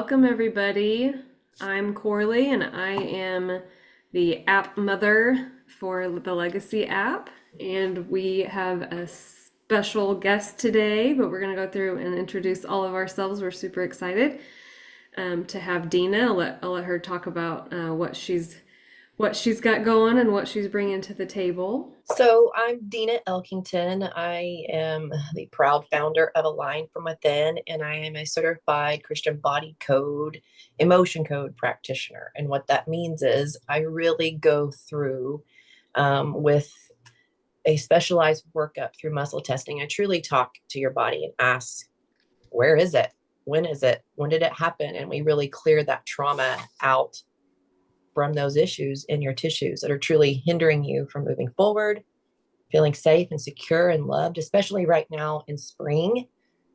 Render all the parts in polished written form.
Welcome everybody. I'm Corley and I am the app mother for the Legacy app. And we have a special guest today, but we're going to go through and introduce all of ourselves. We're super excited to have Dina. I'll let her talk about what she's got going and what she's bringing to the table. So I'm Dina Elkington. I am the proud founder of Align from Within, and I am a certified Christian body code, emotion code practitioner. And what that means is I really go through with a specialized workup through muscle testing. I truly talk to your body and ask, where is it? When is it? When did it happen? And we really clear that trauma out from those issues in your tissues that are truly hindering you from moving forward, feeling safe and secure and loved, especially right now in spring,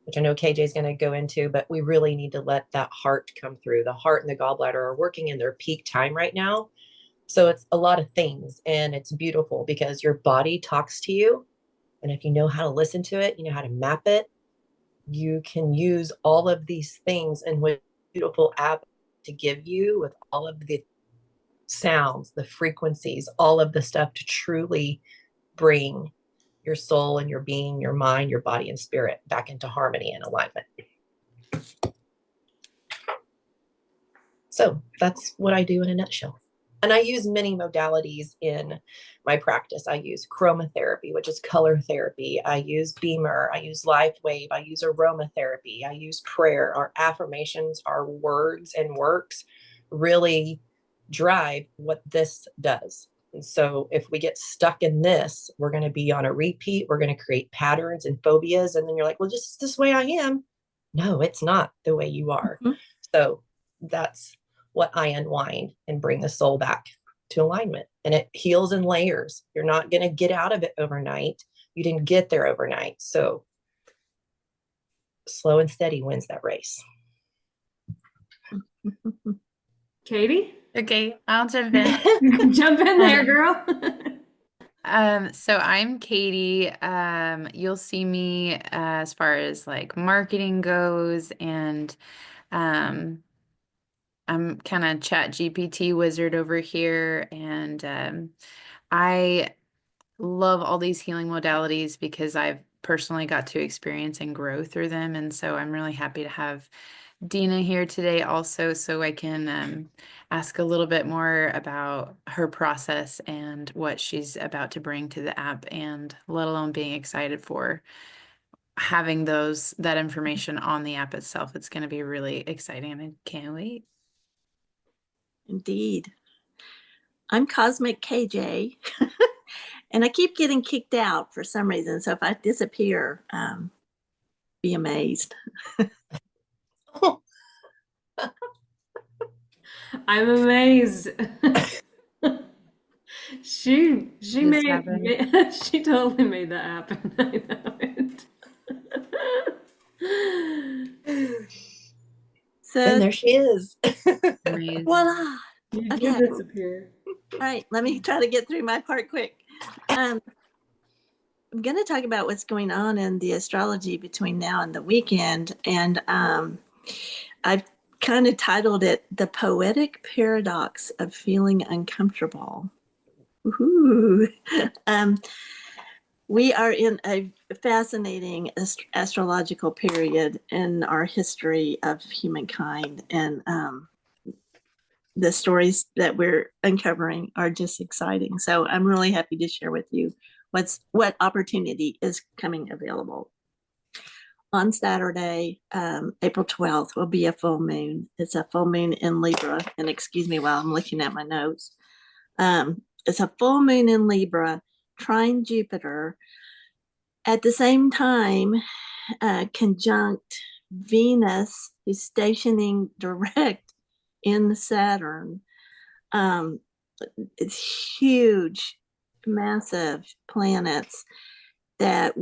which I know KJ is going to go into, but we really need to let that heart come through. The heart and the gallbladder are working in their peak time right now. So it's a lot of things, and it's beautiful because your body talks to you. And if you know how to listen to it, you know how to map it, you can use all of these things and with beautiful app to give you with all of the sounds, the frequencies, all of the stuff to truly bring your soul and your being, your mind, your body and spirit back into harmony and alignment. So that's what I do in a nutshell. And I use many modalities in my practice. I use chromotherapy, which is color therapy. I use BEMER. I use life wave. I use aromatherapy. I use prayer. Our affirmations, our words and works really drive what this does. And so if we get stuck in this, we're going to be on a repeat. We're going to create patterns and phobias. And then you're like, well, just this way I am. No, it's not the way you are. Mm-hmm. So that's what I unwind and bring the soul back to alignment. And it heals in layers. You're not going to get out of it overnight. You didn't get there overnight. So slow and steady wins that race. Katie? Okay, I'll jump in. Jump in there, girl. So I'm Katie. You'll see me as far as like marketing goes, and I'm kind of ChatGPT wizard over here, and I love all these healing modalities because I've personally got to experience and grow through them, and so I'm really happy to have Dina here today also, so I can ask a little bit more about her process and what she's about to bring to the app, and let alone being excited for having that information on the app itself. It's going to be really exciting and I can't wait. Indeed. I'm Cosmic KJ and I keep getting kicked out for some reason. So if I disappear, be amazed. I'm amazed. she totally made that happen. I know it. So and there she is. Voila. You Okay. did disappear. All right, let me try to get through my part quick. I'm going to talk about what's going on in the astrology between now and the weekend. And I've kind of titled it The Poetic Paradox of Feeling Uncomfortable. We are in a fascinating astrological period in our history of humankind. And the stories that we're uncovering are just exciting. So I'm really happy to share with you what opportunity is coming available. On Saturday, April 12th, will be a full moon. It's a full moon in Libra. And excuse me while I'm looking at my notes. It's a full moon in Libra, trine Jupiter. At the same time, conjunct Venus, who's stationing direct in Saturn. It's huge, massive planets that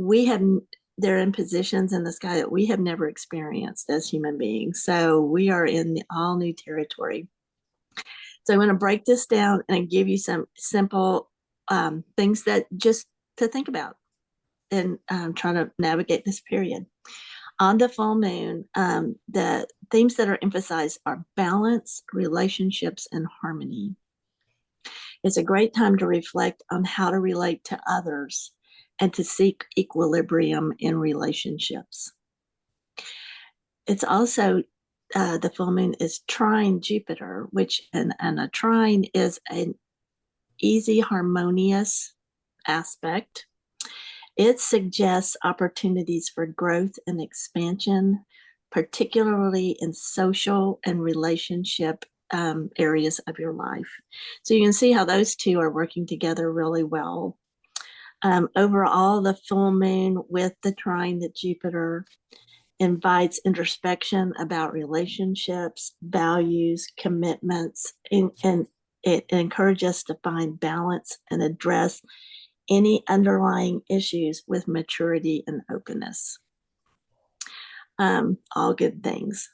they're in positions in the sky that we have never experienced as human beings. So we are in all new territory. So I'm going to break this down and give you some simple things that just to think about and try to navigate this period. On the full moon, the themes that are emphasized are balance, relationships, and harmony. It's a great time to reflect on how to relate to others and to seek equilibrium in relationships. It's also, the full moon is trine Jupiter, which, and a trine is an easy, harmonious aspect. It suggests opportunities for growth and expansion, particularly in social and relationship areas of your life. So you can see how those two are working together really well. Overall, the full moon with the trine to Jupiter invites introspection about relationships, values, commitments, and it encourages us to find balance and address any underlying issues with maturity and openness. All good things.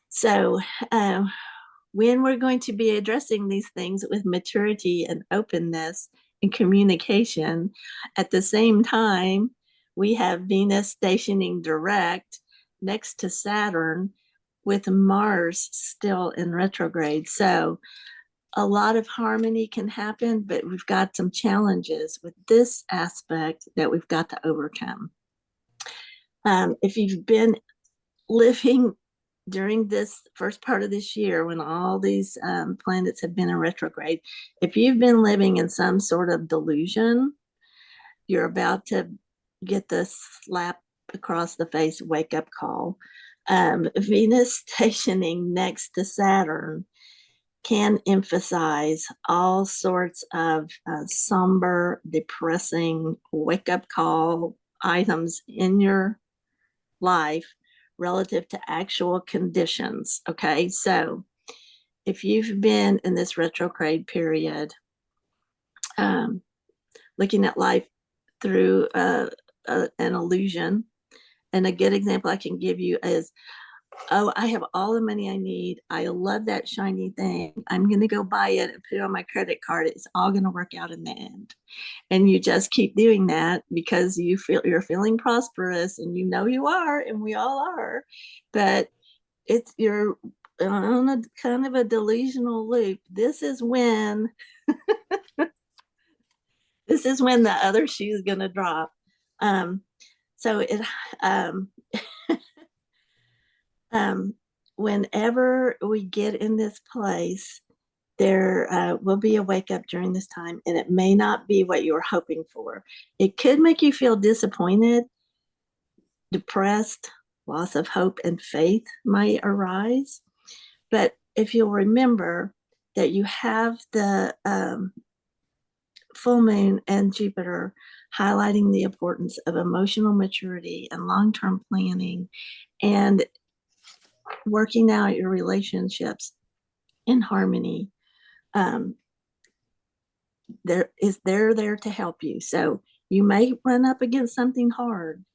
So when we're going to be addressing these things with maturity and openness and communication, at the same time, we have Venus stationing direct next to Saturn with Mars still in retrograde. So a lot of harmony can happen, but we've got some challenges with this aspect that we've got to overcome. If you've been living during this first part of this year when all these planets have been in retrograde, if you've been living in some sort of delusion, you're about to get the slap across the face wake up call. Venus stationing next to Saturn can emphasize all sorts of somber, depressing wake up call items in your life relative to actual conditions. Okay, so if you've been in this retrograde period, looking at life through an illusion, and a good example I can give you is, oh, I have all the money I need. I love that shiny thing. I'm going to go buy it and put it on my credit card. It's all going to work out in the end. And you just keep doing that because you feel you're feeling prosperous, and you know you are, and we all are. But you're on a kind of a delusional loop. This is when the other shoe is going to drop. So it whenever we get in this place, there will be a wake up during this time, and it may not be what you were hoping for. It could make you feel disappointed, depressed, loss of hope and faith might arise. But if you'll remember that you have the full moon and Jupiter highlighting the importance of emotional maturity and long-term planning and working out your relationships in harmony, they're there to help you. So you may run up against something hard,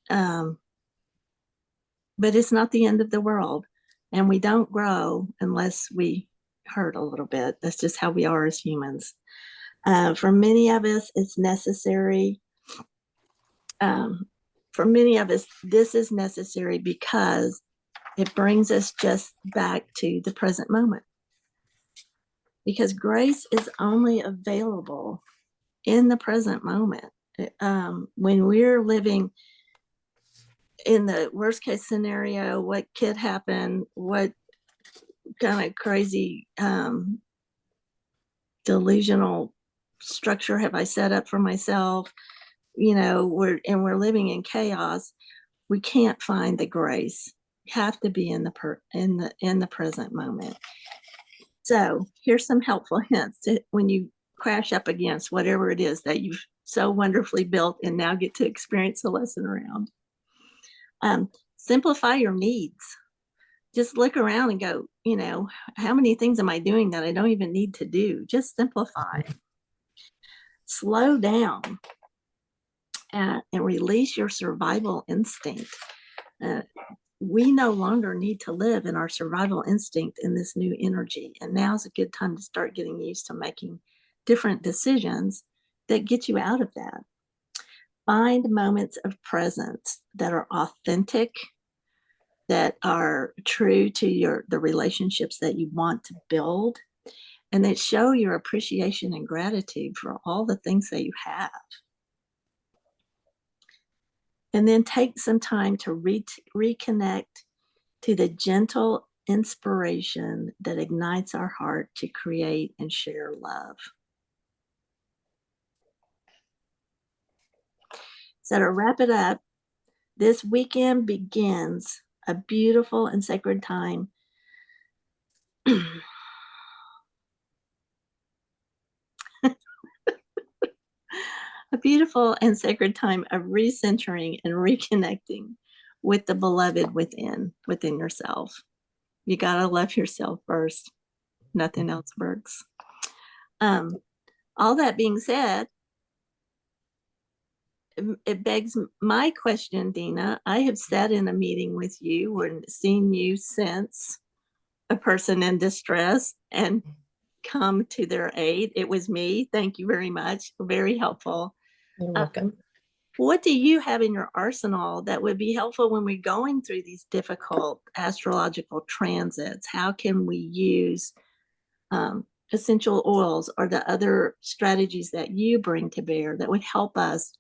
but it's not the end of the world. And we don't grow unless we hurt a little bit. That's just how we are as humans. For many of us, it's necessary. For many of us, this is necessary because it brings us just back to the present moment. Because grace is only available in the present moment. When we're living in the worst case scenario, what could happen, what kind of crazy delusional structure have I set up for myself? We're living in chaos. We can't find the grace. You have to be in the present moment. So here's some helpful hints when you crash up against whatever it is that you've so wonderfully built and now get to experience a lesson around. Simplify your needs. Just look around and go, how many things am I doing that I don't even need to do? Just simplify. Slow down and release your survival instinct. We no longer need to live in our survival instinct in this new energy. And now's a good time to start getting used to making different decisions that get you out of that. find moments of presence that are authentic, that are true to the relationships that you want to build, and that show your appreciation and gratitude for all the things that you have. And then take some time to reconnect to the gentle inspiration that ignites our heart to create and share love. So to wrap it up, this weekend begins a beautiful and sacred time a beautiful and sacred time of recentering and reconnecting with the beloved within yourself. You gotta love yourself first. Nothing else works. All that being said, it begs my question, Dina. I have sat in a meeting with you and seen you sense a person in distress and come to their aid. It was me. Thank you very much. Very helpful. You're welcome. What do you have in your arsenal that would be helpful when we're going through these difficult astrological transits? How can we use essential oils or the other strategies that you bring to bear that would help us,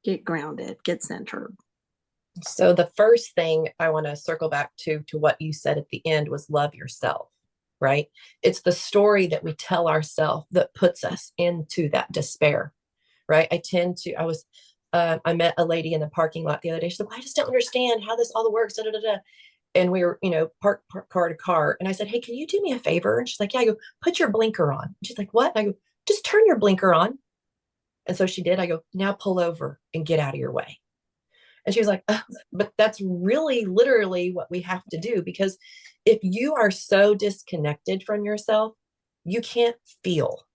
get grounded, get centered? So the first thing I want to circle back to what you said at the end was love yourself, right? It's the story that we tell ourselves that puts us into that despair, right? I met a lady in the parking lot the other day. She said, well, I just don't understand how this all works. Da, da, da, da. And we were, parked car to car. And I said, hey, can you do me a favor? And she's like, yeah. I go, put your blinker on. And she's like, what? And I go, just turn your blinker on. And so she did. I go, now pull over and get out of your way. And she was like, oh, but that's really literally what we have to do, because if you are so disconnected from yourself, you can't feel.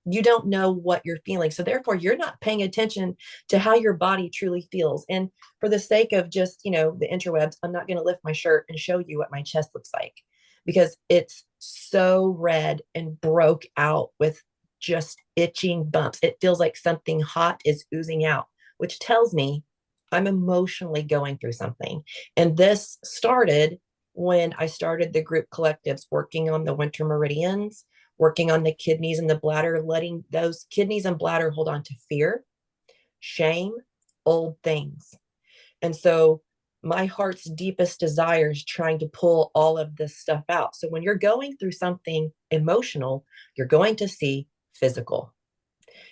You don't know what you're feeling. So therefore, you're not paying attention to how your body truly feels. And for the sake of just, the interwebs, I'm not going to lift my shirt and show you what my chest looks like, because it's so red and broke out with just itching bumps. It feels like something hot is oozing out, which tells me I'm emotionally going through something. And this started when I started the group collectives, working on the winter meridians, working on the kidneys and the bladder, letting those kidneys and bladder hold on to fear, shame, old things. And so my heart's deepest desire is trying to pull all of this stuff out. So when you're going through something emotional, you're going to see physical.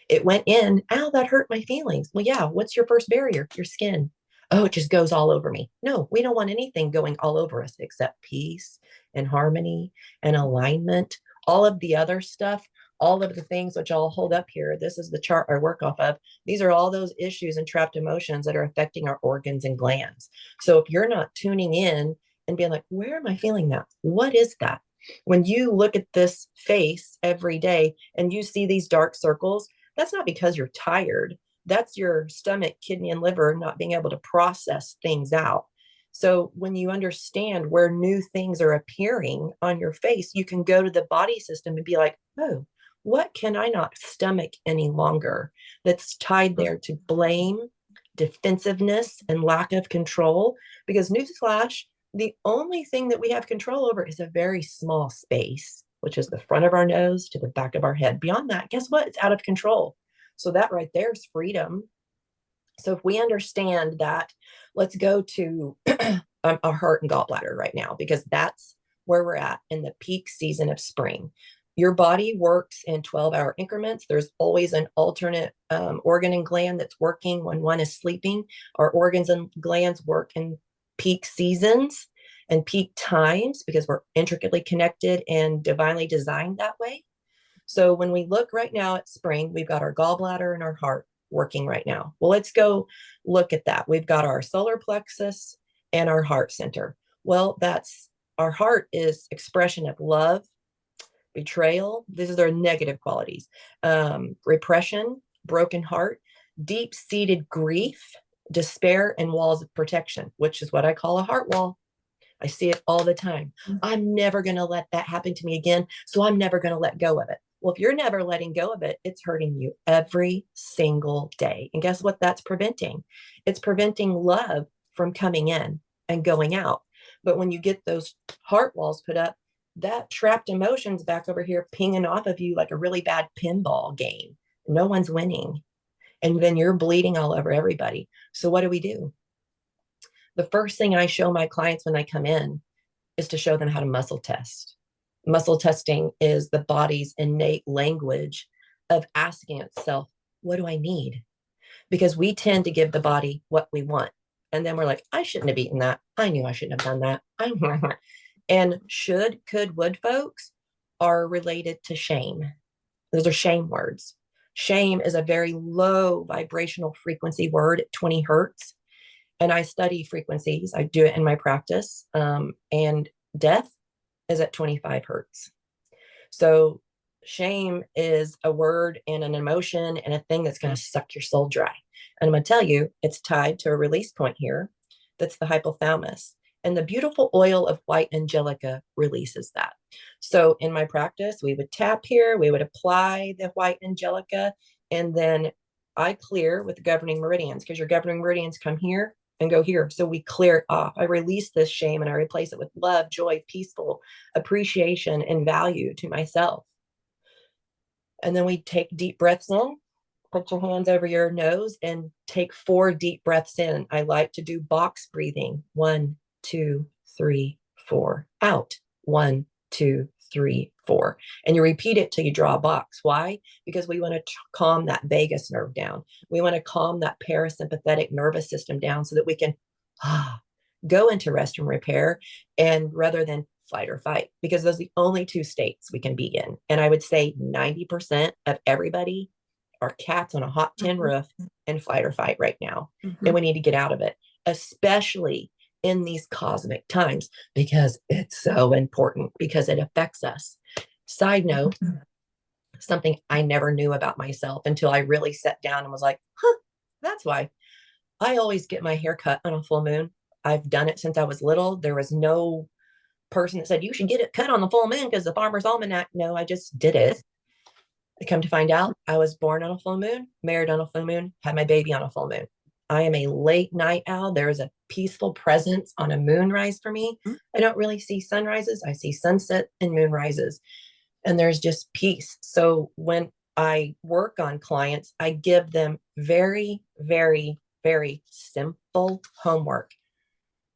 It went in, ow, that hurt my feelings. Well, yeah, what's your first barrier? Your skin. Oh, it just goes all over me. No, we don't want anything going all over us except peace and harmony and alignment. All of the other stuff, all of the things which I'll hold up here. This is the chart I work off of. These are all those issues and trapped emotions that are affecting our organs and glands. So if you're not tuning in and being like, where am I feeling that? What is that? When you look at this face every day and you see these dark circles, that's not because you're tired. That's your stomach, kidney, and liver not being able to process things out. So when you understand where new things are appearing on your face, you can go to the body system and be like, oh, what can I not stomach any longer that's tied there to blame, defensiveness, and lack of control? Because newsflash, the only thing that we have control over is a very small space, which is the front of our nose to the back of our head. Beyond that, guess what? It's out of control. So that right there is freedom. So if we understand that, let's go to our heart and gallbladder right now, because that's where we're at in the peak season of spring. Your body works in 12-hour increments. There's always an alternate organ and gland that's working when one is sleeping. Our organs and glands work in peak seasons and peak times because we're intricately connected and divinely designed that way. So when we look right now at spring, we've got our gallbladder and our heart working right now. Well, let's go look at that. We've got our solar plexus and our heart center. Well, our heart is expression of love, betrayal. These are their negative qualities. Repression, broken heart, deep-seated grief, despair, and walls of protection, which is what I call a heart wall. I see it all the time. I'm never going to let that happen to me again, so I'm never going to let go of it. Well, if you're never letting go of it, it's hurting you every single day. And guess what that's preventing? It's preventing love from coming in and going out. But when you get those heart walls put up, that trapped emotions back over here pinging off of you like a really bad pinball game. No one's winning. And then you're bleeding all over everybody. So what do? The first thing I show my clients when they come in is to show them how to muscle test. Muscle testing is the body's innate language of asking itself, what do I need? Because we tend to give the body what we want. And then we're like, I shouldn't have eaten that. I knew I shouldn't have done that. And should, could, would folks are related to shame. Those are shame words. Shame is a very low vibrational frequency word at 20 hertz. And I study frequencies. I do it in my practice. And death is at 25 hertz. So shame is a word and an emotion and a thing that's going to suck your soul dry. And I'm going to tell you, it's tied to a release point here. That's the hypothalamus. And the beautiful oil of white angelica releases that. So in my practice, we would tap here, we would apply the white angelica, and then I clear with the governing meridians, because your governing meridians come here and go here. So we clear it off. I release this shame and I replace it with love, joy, peaceful appreciation, and value to myself. And then we take deep breaths in. Put your hands over your nose and take 4 deep breaths in. I like to do box breathing. 1, 2, 3, 4. Out. 1, 2, 3, 4. And you repeat it till you draw a box. Why? Because we want to calm that vagus nerve down. We want to calm that parasympathetic nervous system down so that we can go into rest and repair, and rather than flight or fight, because those are the only 2 states we can be in. And I would say 90% of everybody are cats on a hot tin roof in flight or fight right now. And we need to get out of it, especially in these cosmic times, because it's so important, because it affects us. Side note, something I never knew about myself until I really sat down and was like, that's why I always get my hair cut on a full moon. I've done it since I was little. There was no person that said, you should get it cut on the full moon because the Farmer's Almanac. No, I just did it. I come to find out I was born on a full moon, married on a full moon, had my baby on a full moon. I am a late night owl. There is a peaceful presence on a moonrise for me. I don't really see sunrises. I see sunset and moonrises, and there's just peace. So when I work on clients, I give them very, very, very simple homework.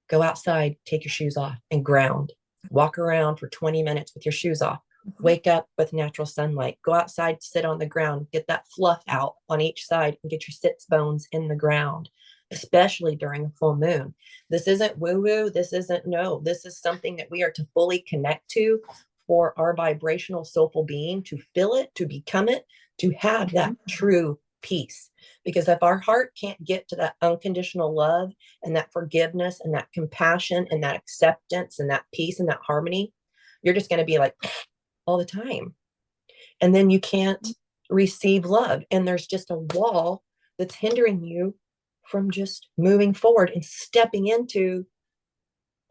Go outside, take your shoes off and ground. Walk around for 20 minutes with your shoes off. Wake up with natural sunlight. Go outside, sit on the ground, get that fluff out on each side and get your sits bones in the ground, especially during a full moon. This isn't woo-woo. This isn't this is something that we are to fully connect to for our vibrational soulful being, to feel it, to become it, to have that true peace. Because if our heart can't get to that unconditional love and that forgiveness and that compassion and that acceptance and that peace and that harmony, you're just going to be like all the time. And then you can't receive love. And there's just a wall that's hindering you from just moving forward and stepping into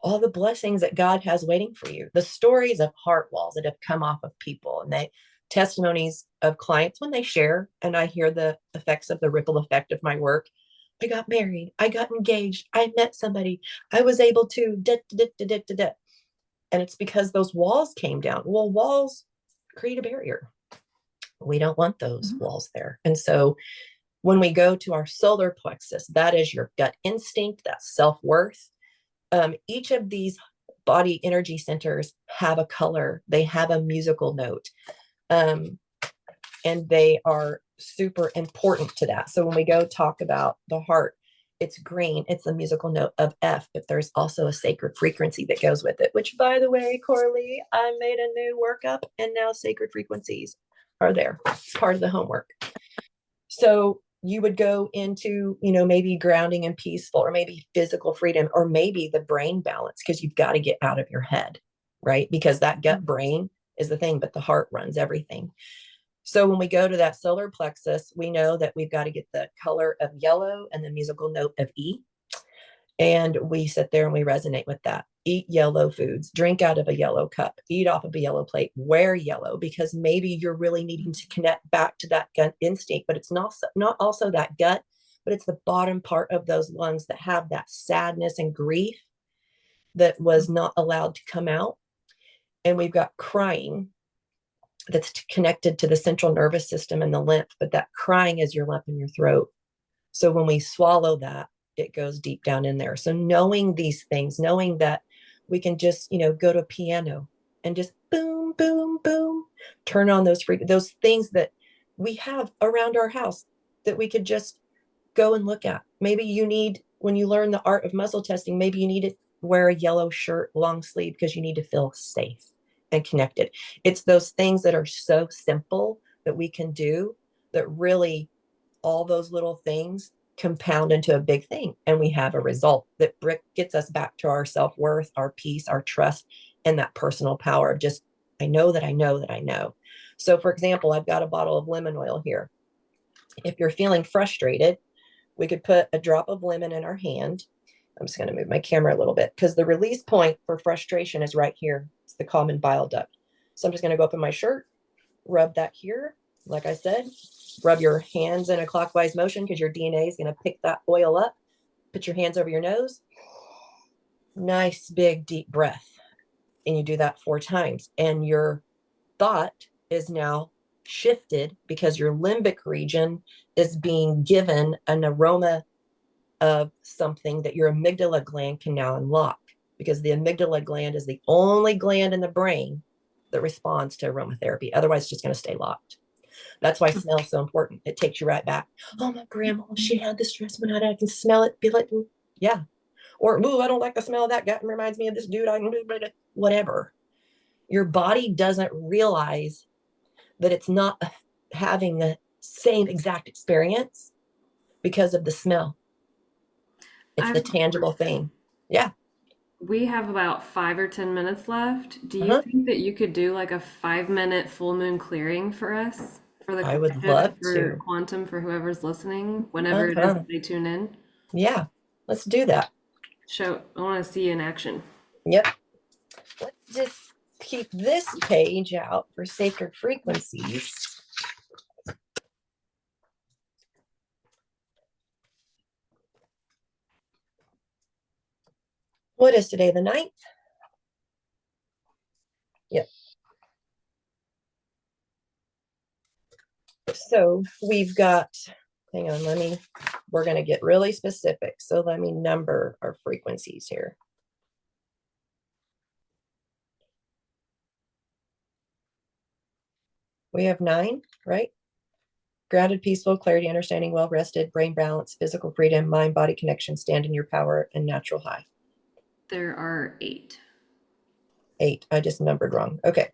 all the blessings that God has waiting for you. The stories of heart walls that have come off of people, and they testimonies of clients when they share, and I hear the effects of the ripple effect of my work. I got married. I got engaged. I met somebody. I was able to and it's because those walls came down. Well, walls create a barrier. We don't want those walls there. And so when we go to our solar plexus, that is your gut instinct, that's self-worth. Each of these body energy centers have a color. They have a musical note. And they are super important to that. So when we go talk about the heart, it's green. It's the musical note of F, but there's also a sacred frequency that goes with it, which, by the way, Corley, I made a new workup, and now sacred frequencies are there. It's part of the homework. So you would go into, maybe grounding and peaceful, or maybe physical freedom, or maybe the brain balance, because you've got to get out of your head, right? Because that gut brain is the thing, but the heart runs everything. So when we go to that solar plexus, we know that we've got to get the color of yellow and the musical note of E. And we sit there and we resonate with that. eat yellow foods, drink out of a yellow cup, eat off of a yellow plate, wear yellow, because maybe you're really needing to connect back to that gut instinct, but it's not also that gut, but it's the bottom part of those lungs that have that sadness and grief that was not allowed to come out. And we've got crying that's connected to the central nervous system and the lymph, but that crying is your lump in your throat. So when we swallow that, it goes deep down in there. So knowing these things, knowing that we can just, go to a piano and just boom, boom, boom, turn on those things that we have around our house that we could just go and look at. Maybe you need, when you learn the art of muscle testing, maybe you need to wear a yellow shirt, long sleeve, because you need to feel safe and connected. It's those things that are so simple that we can do that really all those little things compound into a big thing. And we have a result that gets us back to our self-worth, our peace, our trust, and that personal power of just, I know that I know that I know. So for example, I've got a bottle of lemon oil here. If you're feeling frustrated, we could put a drop of lemon in our hand. I'm just going to move my camera a little bit because the release point for frustration is right here. It's the common bile duct. So I'm just going to go up in my shirt, rub that here. Like I said, rub your hands in a clockwise motion because your DNA is going to pick that oil up. Put your hands over your nose. Nice, big, deep breath. And you do that 4 times. And your thought is now shifted because your limbic region is being given an aroma of something that your amygdala gland can now unlock, because the amygdala gland is the only gland in the brain that responds to aromatherapy. Otherwise, it's just going to stay locked. That's why smell is so important. It takes you right back. Oh, my grandma, she had this dress one night. I can smell it, feel it. Yeah. Or, ooh, I don't like the smell of that. That reminds me of this dude. Whatever. Your body doesn't realize that it's not having the same exact experience because of the smell. It's the tangible thing. Yeah. We have about 5 or 10 minutes left. Do you think that you could do like a 5-minute full moon clearing for us? For the I would collective, love for to. quantum, for whoever's listening, whenever it is that they tune in? Yeah. Let's do that. I want to see you in action. Yep. Let's just keep this page out for sacred frequencies. What is today, the 9th? Yep. So we've got, hang on, we're going to get really specific. So let me number our frequencies here. We have 9, right? Grounded, peaceful, clarity, understanding, well-rested, brain balance, physical freedom, mind-body connection, stand in your power, and natural high. There are 8. 8. I just numbered wrong. Okay.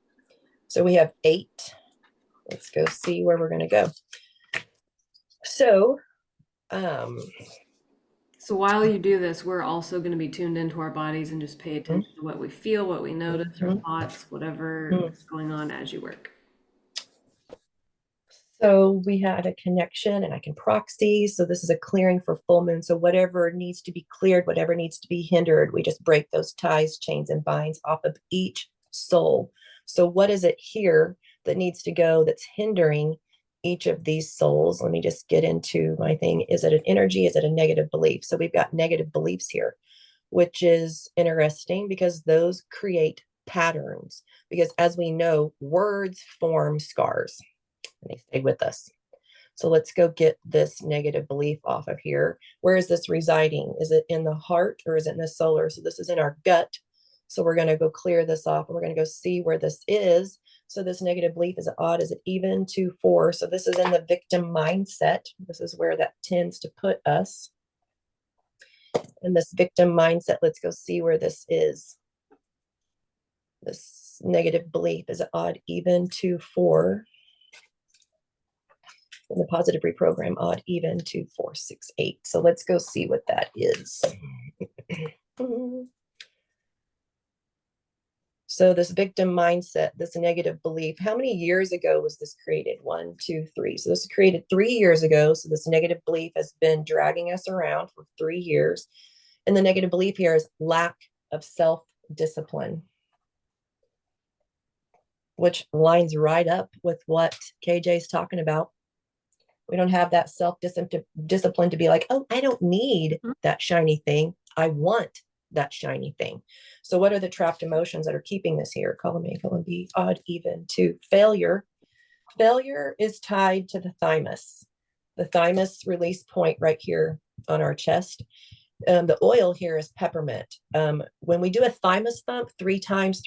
So we have 8. Let's go see where we're going to go. So while you do this, we're also going to be tuned into our bodies and just pay attention to what we feel, what we notice, our thoughts, whatever is going on as you work. So we had a connection, and I can proxy. So this is a clearing for full moon. So whatever needs to be cleared, whatever needs to be hindered, we just break those ties, chains, and binds off of each soul. So what is it here that needs to go that's hindering each of these souls? Let me just get into my thing. Is it an energy? Is it a negative belief? So we've got negative beliefs here, which is interesting because those create patterns. Because as we know, words form scars. And they stay with us. So let's go get this negative belief off of here. Where is this residing? Is it in the heart or is it in the solar? So this is in our gut. So we're going to go clear this off and we're going to go see where this is. So this negative belief, is it odd? Is it even? 2, 4. So this is in the victim mindset. This is where that tends to put us. In this victim mindset, let's go see where this is. This negative belief, is it odd, even? 2, 4. In the positive reprogram, odd, even, 2, 4, 6, 8. So let's go see what that is. So this victim mindset, this negative belief, how many years ago was this created? 1, 2, 3. So this was created 3 years ago. So this negative belief has been dragging us around for 3 years. And the negative belief here is lack of self self-discipline, which lines right up with what KJ's talking about. We don't have that self-discipline to be like, oh, I don't need that shiny thing. I want that shiny thing. So what are the trapped emotions that are keeping this here? Column A, column B, odd, even, to failure. Failure is tied to the thymus. The thymus release point right here on our chest. The oil here is peppermint. When we do a thymus thump 3 times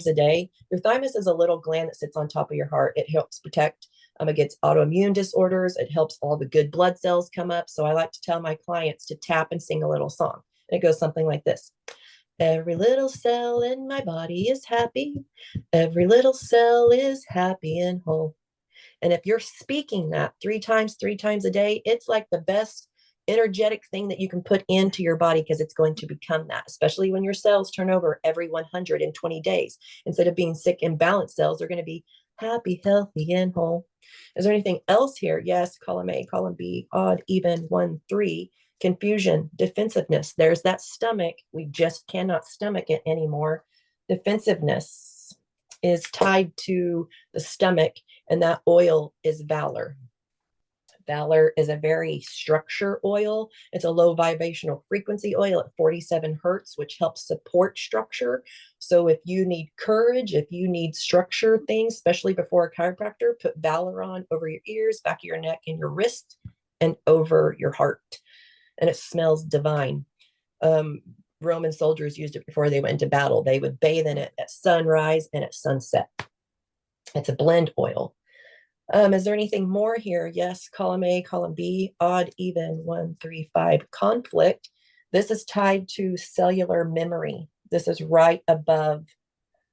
a day, your thymus is a little gland that sits on top of your heart. It helps protect against autoimmune disorders. It helps all the good blood cells come up. So I like to tell my clients to tap and sing a little song. And it goes something like this. Every little cell in my body is happy. Every little cell is happy and whole. And if you're speaking that 3 times a day, it's like the best energetic thing that you can put into your body, because it's going to become that, especially when your cells turn over every 120 days. Instead of being sick, imbalanced cells, they're going to be happy, healthy, and whole. Is there anything else here? Yes, column A, column B, odd, even, 1, 3, confusion, defensiveness. There's that stomach. We just cannot stomach it anymore. Defensiveness is tied to the stomach, and that oil is Valor. Valor is a very structure oil. It's a low vibrational frequency oil at 47 hertz, which helps support structure. So if you need courage, if you need structure things, especially before a chiropractor, put Valor on over your ears, back of your neck, and your wrist, and over your heart. And it smells divine. Roman soldiers used it before they went into battle. They would bathe in it at sunrise and at sunset. It's a blend oil. Is there anything more here? Yes, column A, column B, odd, even, 1, 3, 5, conflict. This is tied to cellular memory. This is right above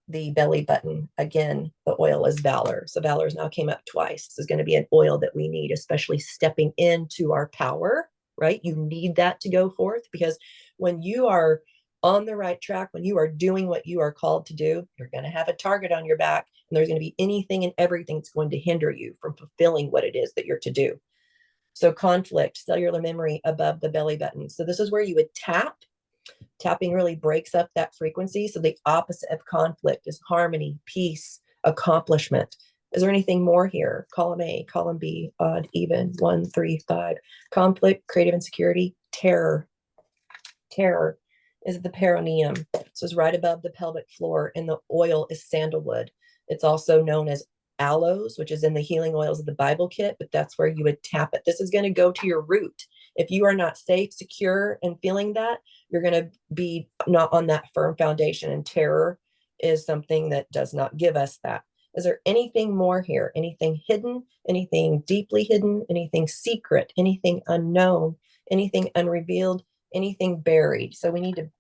the belly button. Again, the oil is Valor. So Valor's now came up twice. This is going to be an oil that we need, especially stepping into our power, right? You need that to go forth, because when you are on the right track, when you are doing what you are called to do, you're going to have a target on your back, and there's going to be anything and everything that's going to hinder you from fulfilling what it is that you're to do. So conflict, cellular memory above the belly button. So this is where you would tap. Tapping really breaks up that frequency. So the opposite of conflict is harmony, peace, accomplishment. Is there anything more here? Column A, column B, odd, even, 1, 3, 5. Conflict, creative insecurity, terror. Terror is the perineum. So it's right above the pelvic floor, and the oil is sandalwood. It's also known as aloes, which is in the healing oils of the Bible kit, but that's where you would tap it. This is going to go to your root. If you are not safe, secure, and feeling that, you're going to be not on that firm foundation, and terror is something that does not give us that. Is there anything more here? Anything hidden, anything deeply hidden, anything secret, anything unknown, anything unrevealed, anything buried? So we need to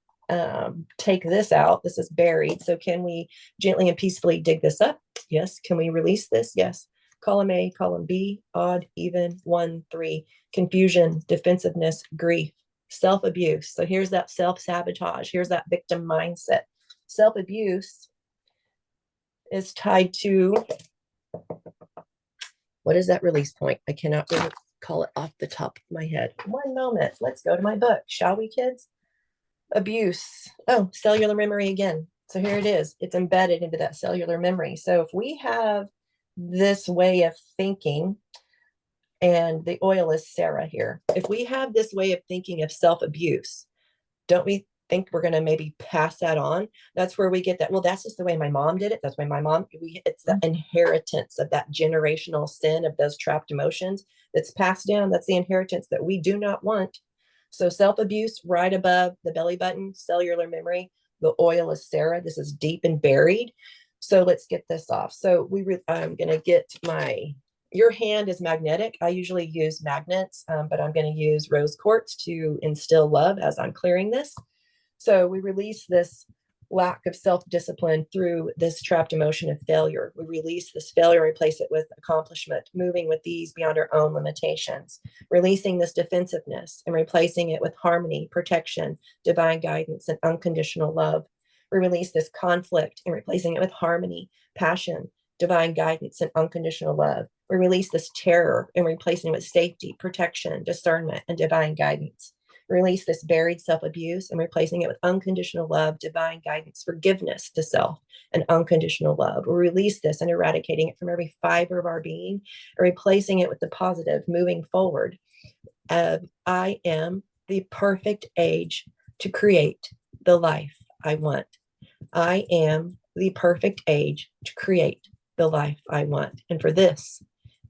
take this out. This is buried. So can we gently and peacefully dig this up? Yes. Can we release this? Yes. Column A, column B, odd, even, 1, 3, confusion, defensiveness, grief, self-abuse. So here's that self-sabotage. Here's that victim mindset. Self-abuse is tied to, what is that release point? I cannot really call it off the top of my head. One moment. Let's go to my book, shall we, kids? Abuse. Oh, cellular memory again. So here it is. It's embedded into that cellular memory. So if we have this way of thinking, and the oil is Sarah here, if we have this way of thinking of self-abuse, don't we think we're going to maybe pass that on? That's where we get that, well, that's just the way my mom did it. That's why my mom, it's the inheritance of that generational sin of those trapped emotions that's passed down. That's the inheritance that we do not want. So self-abuse right above the belly button, cellular memory. The oil is Sarah. This is deep and buried. So let's get this off. So I'm going to get your hand is magnetic. I usually use magnets, but I'm going to use rose quartz to instill love as I'm clearing this. So we release this lack of self-discipline through this trapped emotion of failure. We release this failure, replace it with accomplishment, moving with ease beyond our own limitations, releasing this defensiveness and replacing it with harmony, protection, divine guidance, and unconditional love. We release this conflict and replacing it with harmony, passion, divine guidance, and unconditional love. We release this terror and replacing it with safety, protection, discernment, and divine guidance. Release this buried self-abuse and replacing it with unconditional love, divine guidance, forgiveness to self, and unconditional love. We release this and eradicating it from every fiber of our being and replacing it with the positive, moving forward. I am the perfect age to create the life I want. I am the perfect age to create the life I want. And for this,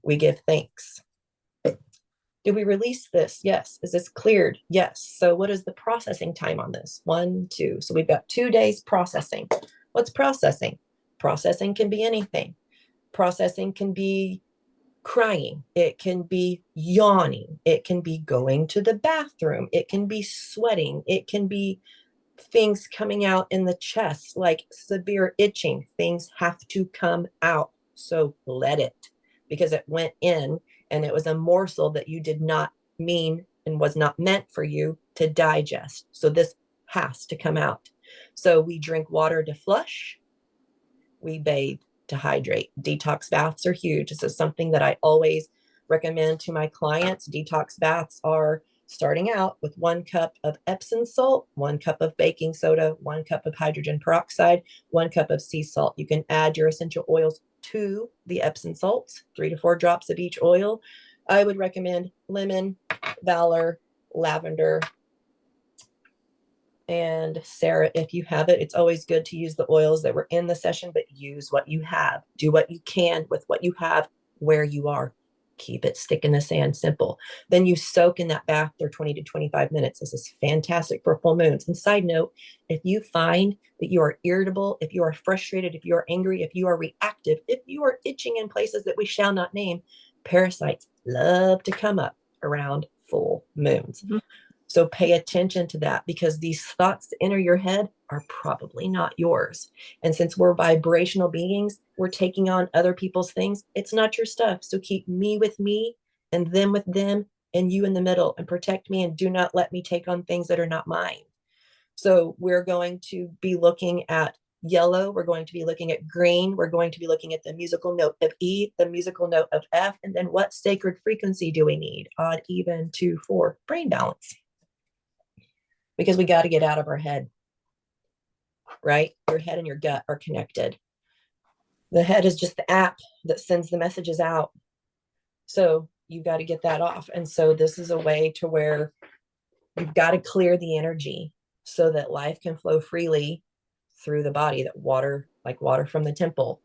we give thanks. Did we release this? Yes. Is this cleared? Yes. So what is the processing time on this? 1, 2. So we've got 2 days processing. What's processing? Processing can be anything. Processing can be crying. It can be yawning. It can be going to the bathroom. It can be sweating. It can be things coming out in the chest, like severe itching. Things have to come out. So let it, because it went in and it was a morsel that you did not mean and was not meant for you to digest. So this has to come out. So we drink water to flush. We bathe to hydrate. Detox baths are huge. This is something that I always recommend to my clients. Detox baths are starting out with 1 cup of Epsom salt, 1 cup of baking soda, 1 cup of hydrogen peroxide, 1 cup of sea salt. You can add your essential oils to the Epsom salts, 3 to 4 drops of each oil. I would recommend lemon, Valor, lavender, and Sarah, if you have it. It's always good to use the oils that were in the session, but use what you have. Do what you can with what you have where you are. Keep it stick in the sand, simple. Then you soak in that bath for 20 to 25 minutes. This is fantastic for full moons. And side note, if you find that you are irritable, if you are frustrated, if you are angry, if you are reactive, if you are itching in places that we shall not name, parasites love to come up around full moons. Mm-hmm. So pay attention to that, because these thoughts that enter your head are probably not yours. And since we're vibrational beings, we're taking on other people's things. It's not your stuff. So keep me with me and them with them and you in the middle, and protect me and do not let me take on things that are not mine. So we're going to be looking at yellow. We're going to be looking at green. We're going to be looking at the musical note of E, the musical note of F, and then what sacred frequency do we need? Odd, even, 2, 4, brain balance. Because we got to get out of our head, right? Your head and your gut are connected. The head is just the app that sends the messages out. So you got to get that off. And so this is a way to where you've got to clear the energy so that life can flow freely through the body, that water, like water from the temple.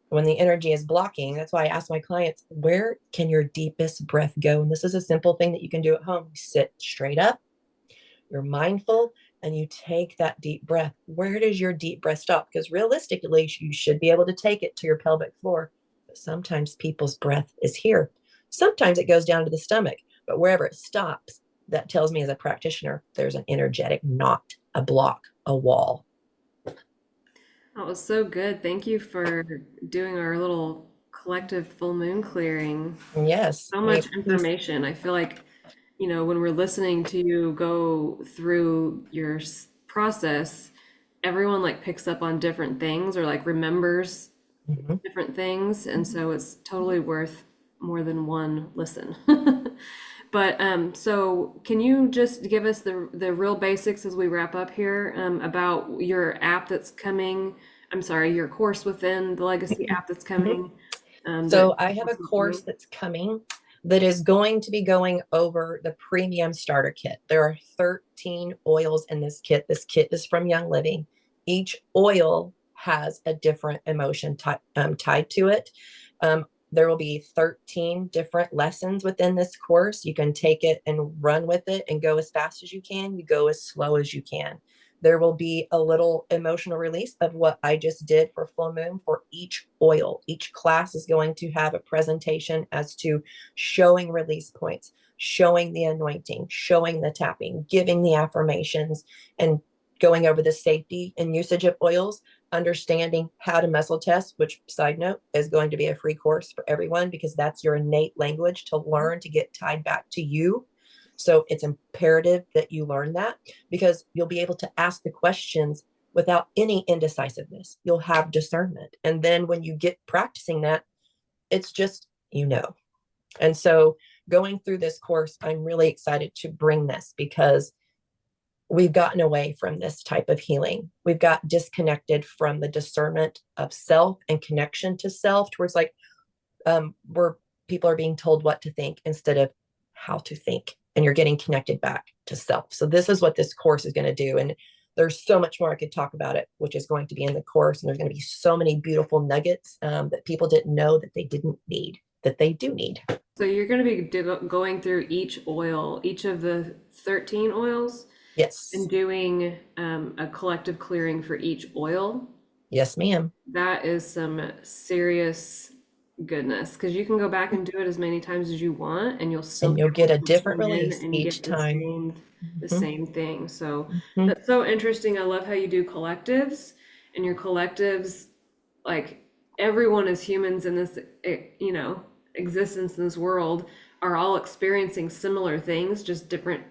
When the energy is blocking, that's why I ask my clients, where can your deepest breath go? And this is a simple thing that you can do at home. You sit straight up. You're mindful and you take that deep breath. Where does your deep breath stop? Because realistically, you should be able to take it to your pelvic floor. But sometimes people's breath is here. Sometimes it goes down to the stomach. But wherever it stops, that tells me as a practitioner, there's an energetic knot, a block, a wall. That was so good. Thank you for doing our little collective full moon clearing. Yes. So much information. I feel like, you know, when we're listening to you go through your process, everyone like picks up on different things or like remembers different things. And so it's totally worth more than one listen. But so can you just give us the real basics as we wrap up here about your app that's coming? I'm sorry, your course within the Legacy app that's coming. So I have a course that's coming that is going to be going over the premium starter kit. There are 13 oils in this kit. This kit is from Young Living. Each oil has a different emotion tied to it. There will be 13 different lessons within this course. You can take it and run with it and go as fast as you can. You go as slow as you can. There will be a little emotional release of what I just did for full moon for each oil. Each class is going to have a presentation as to showing release points, showing the anointing, showing the tapping, giving the affirmations, and going over the safety and usage of oils, understanding how to muscle test, which, side note, is going to be a free course for everyone, because that's your innate language to learn to get tied back to you. So it's imperative that you learn that, because you'll be able to ask the questions without any indecisiveness. You'll have discernment. And then when you get practicing that, it's just, you know. And so going through this course, I'm really excited to bring this because we've gotten away from this type of healing. We've got disconnected from the discernment of self and connection to self, towards like where people are being told what to think instead of how to think, and you're getting connected back to self. So this is what this course is going to do. And there's so much more I could talk about it, which is going to be in the course. And there's going to be so many beautiful nuggets that people didn't know that they didn't need, that they do need. So you're going to be going through each oil, each of the 13 oils, Yes. and doing a collective clearing for each oil. Yes, ma'am. That is some serious goodness, because you can go back and do it as many times as you want, and you'll get a different release and each get time. the same thing. So Mhm. that's so interesting. I love how you do collectives, and your collectives, like, everyone as humans in this, existence in this world, are all experiencing similar things, just different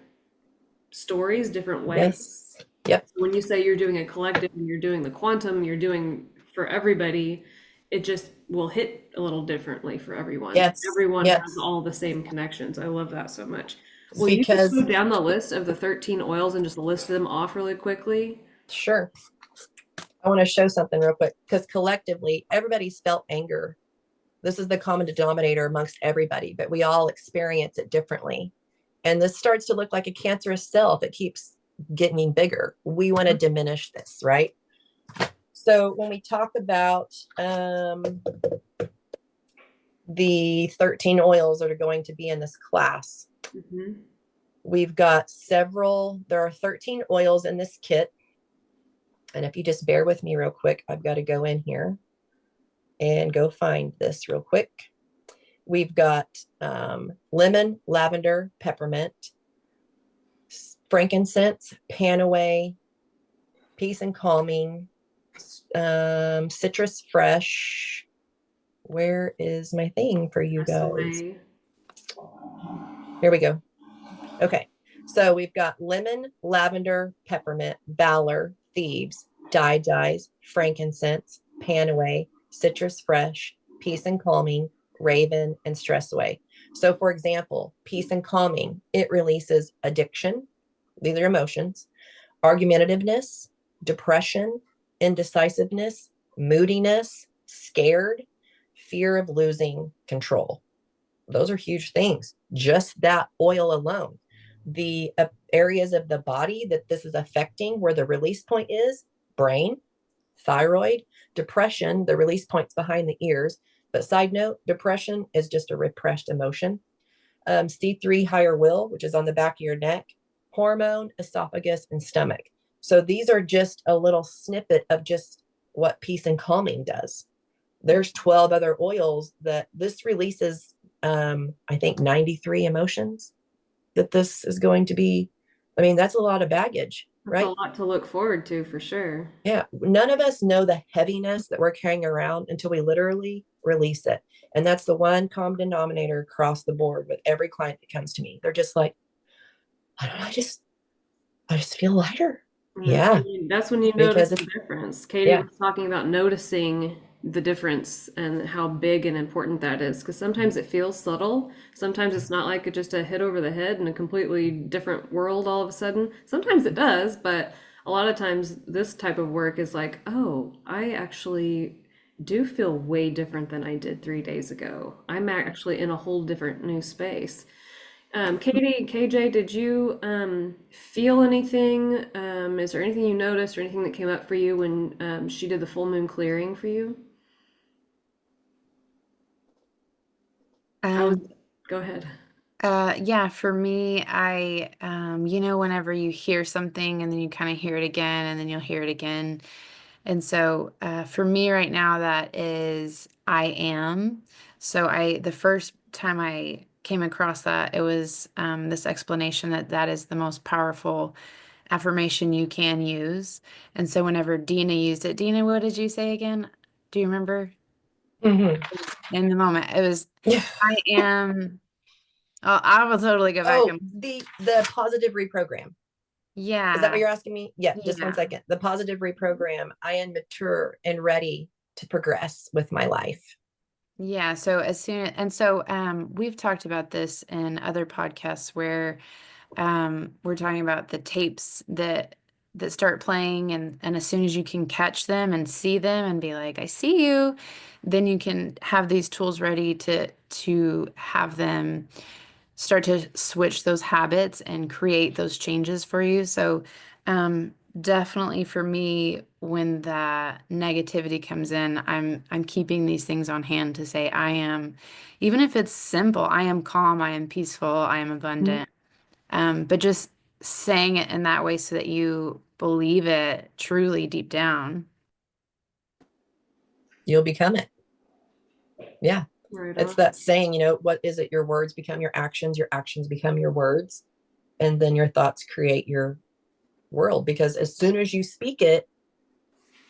stories, different ways. Yes. Yep. So when you say you're doing a collective and you're doing the quantum, you're doing for everybody, it just will hit a little differently for everyone. Yes. Everyone Yes. has all the same connections. I love that so much. Will you just Because go down the list of the 13 oils and just list them off really quickly? sure. I want to show something real quick, because collectively everybody's felt anger. This is the common denominator amongst everybody, but we all experience it differently. And this starts to look like a cancerous cell if it keeps getting bigger. We want to diminish this, right? So when we talk about the 13 oils that are going to be in this class, we've got several. There are 13 oils in this kit. And if you just bear with me real quick, I've got to go in here and go find this real quick. We've got lemon, lavender, peppermint, frankincense, panaway, peace and calming, citrus fresh. Where is my thing for you guys? Here we go. Okay. So we've got lemon, lavender, peppermint, Valor, thieves, dyes, frankincense, panaway, citrus fresh, peace and calming, raven, and stress away. So for example, peace and calming, it releases addiction. These are emotions, argumentativeness, depression, indecisiveness, moodiness, scared, fear of losing control. Those are huge things. Just that oil alone. The areas of the body that this is affecting, where the release point is: brain, thyroid, depression, the release point's behind the ears. But side note, depression is just a repressed emotion. C3 higher will, which is on the back of your neck, hormone, esophagus, and stomach. So these are just a little snippet of just what peace and calming does. There's 12 other oils that this releases, I think 93 emotions that this is going to be. I mean, that's a lot of baggage, right? That's a lot to look forward to, for sure. Yeah. None of us know the heaviness that we're carrying around until we literally release it. And that's the one common denominator across the board with every client that comes to me. They're just like, I don't know, I just feel lighter. Yeah. That's when you notice the difference. Katie was talking about noticing the difference and how big and important that is, because sometimes it feels subtle. Sometimes it's not like just a hit over the head in a completely different world all of a sudden. Sometimes it does, but a lot of times this type of work is like, oh, I actually do feel way different than I did 3 days ago. I'm actually in a whole different new space. Katie, KJ, did you feel anything? Is there anything you noticed or anything that came up for you when she did the full moon clearing for you? Go ahead. Yeah, for me, whenever you hear something and then you kind of hear it again and then you'll hear it again. And so for me right now, that is I am. So the first time I came across that, it was this explanation that is the most powerful affirmation you can use. And so whenever Dina used it, Dina, what did you say again? Do you remember? In the moment, it was I am. Oh, I will totally go back and the positive reprogram. yeah. Is that what you're asking me? Yeah, just Yeah. 1 second. The positive reprogram. I am mature and ready to progress with my life. Yeah, so we've talked about this in other podcasts where we're talking about the tapes that start playing, and as soon as you can catch them and see them and be like, I see you, then you can have these tools ready to have them start to switch those habits and create those changes for you. So definitely for me, when that negativity comes in, I'm keeping these things on hand to say I am, even if it's simple, I am calm, I am peaceful, I am abundant. But just saying it in that way so that you believe it truly deep down. You'll become it. Yeah. Right It's on. that saying, what is it? Your words become your actions become your words, and then your thoughts create your world, because as soon as you speak it,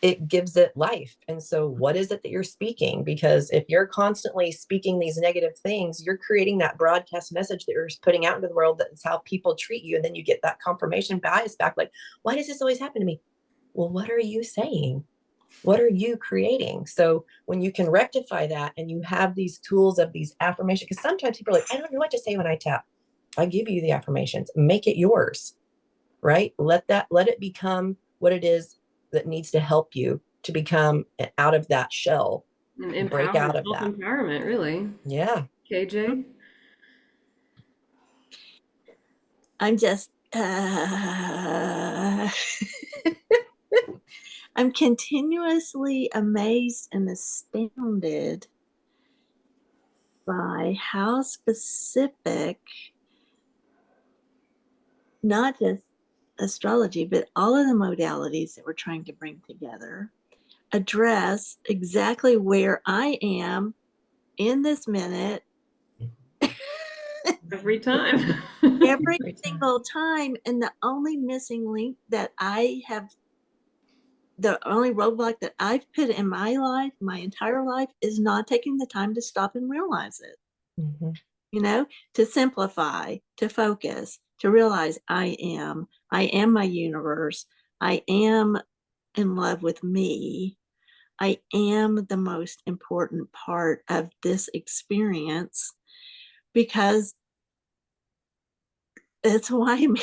it gives it life. And so what is it that you're speaking? Because if you're constantly speaking these negative things, you're creating that broadcast message that you're putting out into the world. That's how people treat you. And then you get that confirmation bias back, like, why does this always happen to me? Well, what are you saying? What are you creating? So when you can rectify that and you have these tools of these affirmations, because sometimes people are like, I don't know what to say when I tap. I give you the affirmations, make it yours, right? Let it become what it is that needs to help you to become out of that shell, And break out of that. self-empowerment, really. Yeah. KJ? I'm just, I'm continuously amazed and astounded by how specific, not just astrology, but all of the modalities that we're trying to bring together address exactly where I am in this minute Every time. every single time. And the only missing link that I have, the only roadblock that I've put in my life, my entire life, is not taking the time to stop and realize it. To simplify, to focus, to realize I am my universe. I am in love with me. I am the most important part of this experience, because that's why I'm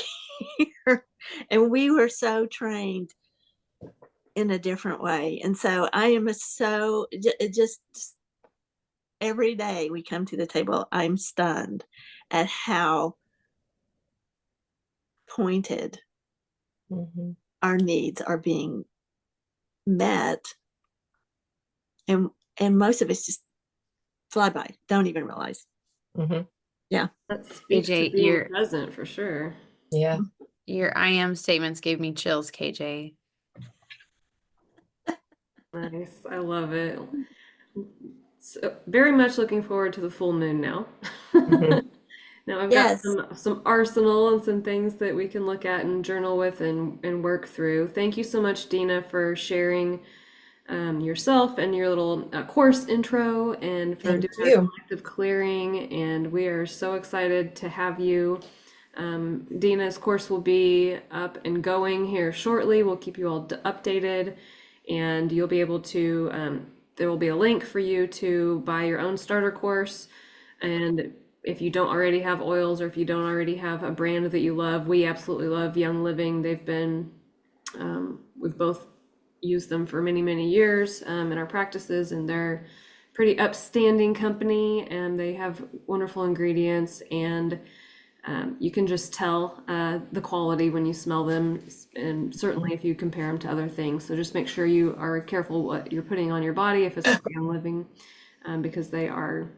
here. And we were so trained in a different way. And so I am it just every day we come to the table, I'm stunned at how pointed our needs are being met. And most of it's just fly by, don't even realize. Yeah. That speaks to KJ, being present for sure. Yeah. your I am statements gave me chills, KJ. Nice. I love it. So, very much looking forward to the full moon now. Now I've got Yes. some arsenal and some things that we can look at and journal with and work through. Thank you so much, Dina, for sharing yourself and your little course intro, and for Thank doing our you. collective clearing. And we are so excited to have you. Dina's course will be up and going here shortly. We'll keep you all updated, and you'll be able to, there will be a link for you to buy your own starter course. And if you don't already have oils, or if you don't already have a brand that you love, we absolutely love Young Living. They've been, we've both used them for many, many years in our practices, and they're pretty upstanding company, and they have wonderful ingredients, and you can just tell the quality when you smell them, and certainly if you compare them to other things. So just make sure you are careful what you're putting on your body if it's for Young Living, because they are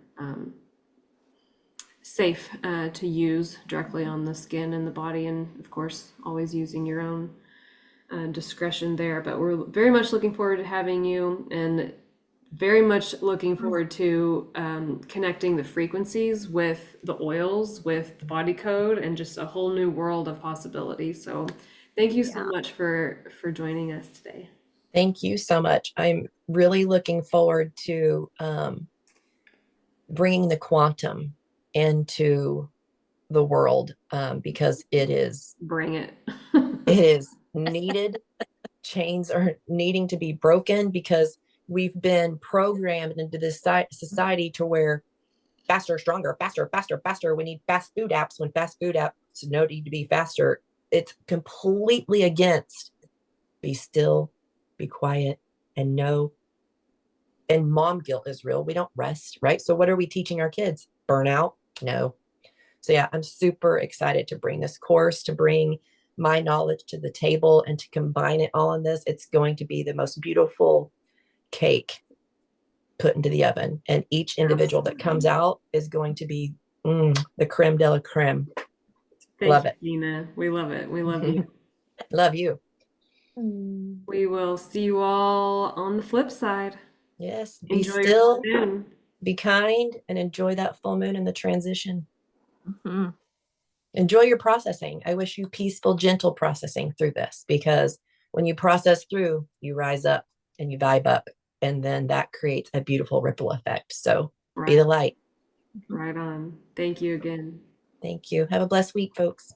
safe to use directly on the skin and the body, and of course always using your own discretion there. But we're very much looking forward to having you, and very much looking forward to connecting the frequencies with the oils, with the body code, and just a whole new world of possibilities. So thank you so much for joining us today. Thank you so much. I'm really looking forward to bringing the quantum into the world, because it is Bring it. it is needed. Chains are needing to be broken, because we've been programmed into this society to where faster, stronger, faster, faster, faster. We need fast food apps when fast food apps no need to be faster. It's completely against be still, be quiet, and know. And mom guilt is real. We don't rest, right? So what are we teaching our kids? Burnout? No. So yeah, I'm super excited to bring this course, to bring my knowledge to the table and to combine it all in this. It's going to be the most beautiful cake put into the oven. And each individual that comes out is going to be the creme de la creme. Love it. Dina. We love it. We love you. Love you. We will see you all on the flip side. Yes. Be Enjoy your still, afternoon. be kind, and enjoy that full moon and the transition. Mm-hmm. Enjoy your processing. I wish you peaceful, gentle processing through this, because when you process through, you rise up and you vibe up, and then that creates a beautiful ripple effect. So be the light. Right on. Thank you again. Thank you. Have a blessed week, folks.